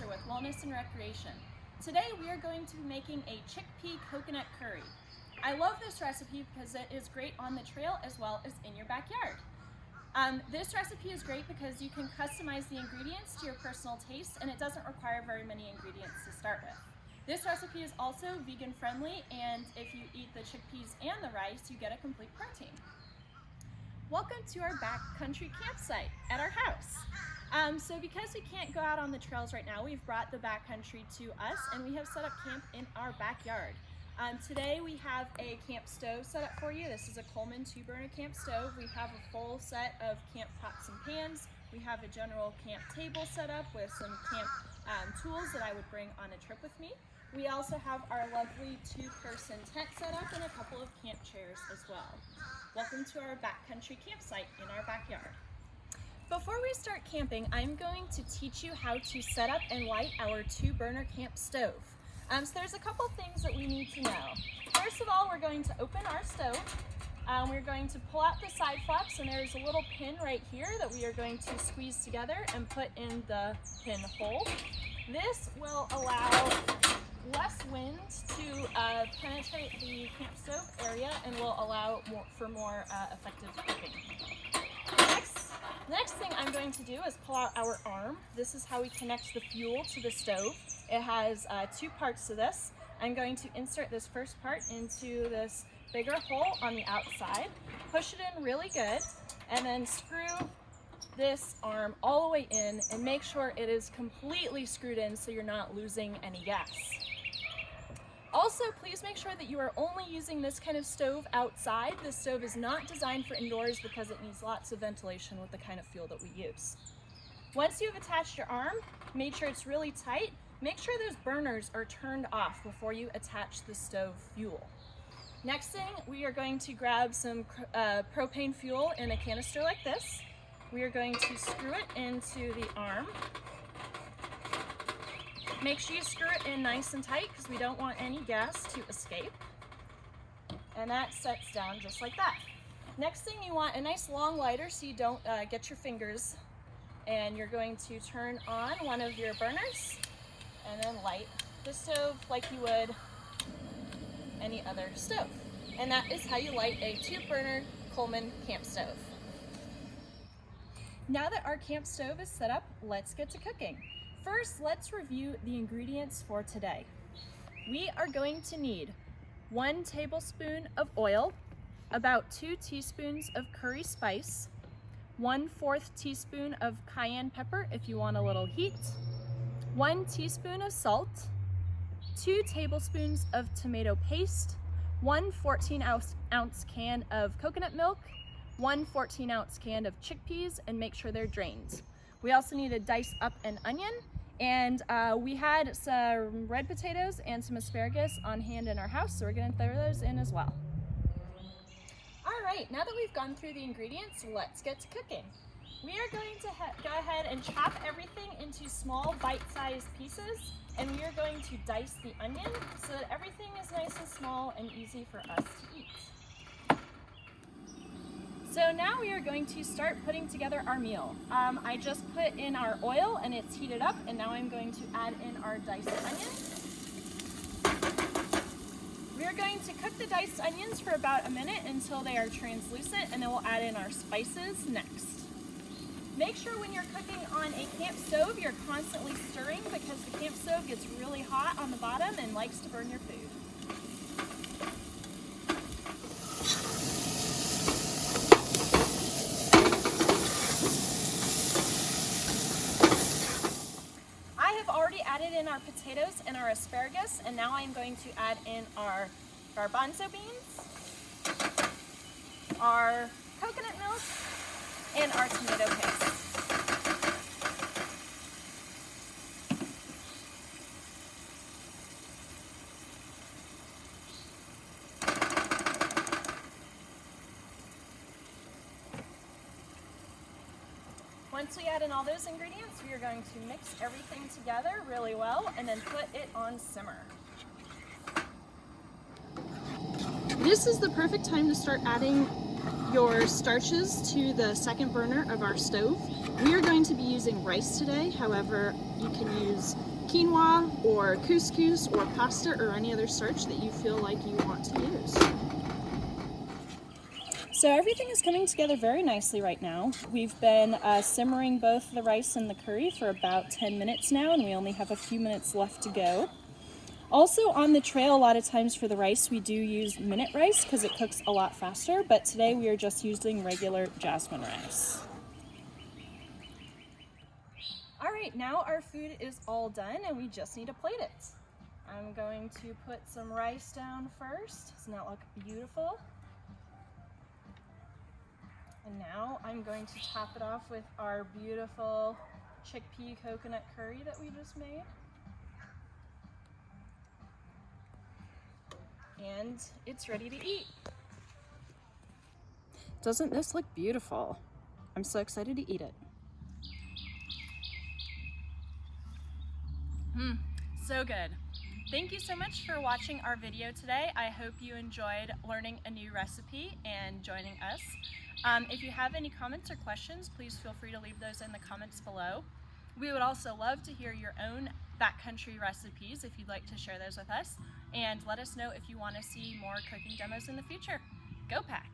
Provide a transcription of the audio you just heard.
Spencer with Wellness and Recreation. Today we are going to be making a chickpea coconut curry. I love this recipe because it is great on the trail as well as in your backyard. This recipe is great because you can customize the ingredients to your personal taste and it doesn't require very many ingredients to start with. This recipe is also vegan friendly, and if you eat the chickpeas and the rice, you get a complete protein. Welcome to our backcountry campsite at our house. So because we can't go out on the trails right now, we've brought the backcountry to us and we have set up camp in our backyard. Today we have a camp stove set up for you. This is a Coleman 2-burner camp stove. We have a full set of camp pots and pans. We have a general camp table set up with some camp tools that I would bring on a trip with me. We also have our lovely 2-person tent set up and a couple of camp chairs as well. Welcome to our backcountry campsite in our backyard. Before we start camping, I'm going to teach you how to set up and light our 2-burner camp stove. So there's a couple things that we need to know. First of all, we're going to open our stove. We're going to pull out the side flaps, and there's a little pin right here that we are going to squeeze together and put in the pin hole. This will allow less wind to penetrate the camp stove area and will allow for more effective cooking. Next thing I'm going to do is pull out our arm. This is how we connect the fuel to the stove. It has 2 parts to this. I'm going to insert this first part into this bigger hole on the outside, push it in really good, and then screw this arm all the way in and make sure it is completely screwed in so you're not losing any gas. Also, please make sure that you are only using this kind of stove outside. This stove is not designed for indoors because it needs lots of ventilation with the kind of fuel that we use. Once you've attached your arm, make sure it's really tight. Make sure those burners are turned off before you attach the stove fuel. Next thing, we are going to grab some propane fuel in a canister like this. We are going to screw it into the arm. Make sure you screw it in nice and tight because we don't want any gas to escape. And that sets down just like that. Next thing, you want a nice long lighter so you don't get your fingers. And you're going to turn on one of your burners and then light the stove like you would any other stove. And that is how you light a 2-burner Coleman camp stove. Now that our camp stove is set up, let's get to cooking. First, let's review the ingredients for today. We are going to need 1 tablespoon of oil, about 2 teaspoons of curry spice, 1/4 teaspoon of cayenne pepper if you want a little heat, 1 teaspoon of salt, 2 tablespoons of tomato paste, 1 14-ounce can of coconut milk, 1 14-ounce can of chickpeas, and make sure they're drained. We also need to dice up an onion, and we had some red potatoes and some asparagus on hand in our house, so we're going to throw those in as well. All right, now that we've gone through the ingredients, let's get to cooking. We are going to go ahead and chop everything into small bite-sized pieces, and we are going to dice the onion so that everything is nice and small and easy for us to eat. So now we are going to start putting together our meal. I just put in our oil and it's heated up, and now I'm going to add in our diced onions. We are going to cook the diced onions for about a minute until they are translucent, and then we'll add in our spices next. Make sure when you're cooking on a camp stove, you're constantly stirring because the camp stove gets really hot on the bottom and likes to burn your food. Added in our potatoes and our asparagus, and now I'm going to add in our garbanzo beans, our coconut milk, and our tomato paste. Once we add in all those ingredients, we are going to mix everything together really well and then put it on simmer. This is the perfect time to start adding your starches to the second burner of our stove. We are going to be using rice today. However, you can use quinoa or couscous or pasta or any other starch that you feel like you want to use. So everything is coming together very nicely right now. We've been simmering both the rice and the curry for about 10 minutes now, and we only have a few minutes left to go. Also on the trail, a lot of times for the rice, we do use minute rice because it cooks a lot faster, but today we are just using regular jasmine rice. All right, now our food is all done and we just need to plate it. I'm going to put some rice down first. Doesn't that look beautiful? And now I'm going to top it off with our beautiful chickpea coconut curry that we just made. And it's ready to eat. Doesn't this look beautiful? I'm so excited to eat it. So good. Thank you so much for watching our video today. I hope you enjoyed learning a new recipe and joining us. If you have any comments or questions, please feel free to leave those in the comments below. We would also love to hear your own backcountry recipes if you'd like to share those with us, and let us know if you want to see more cooking demos in the future. Go Pack!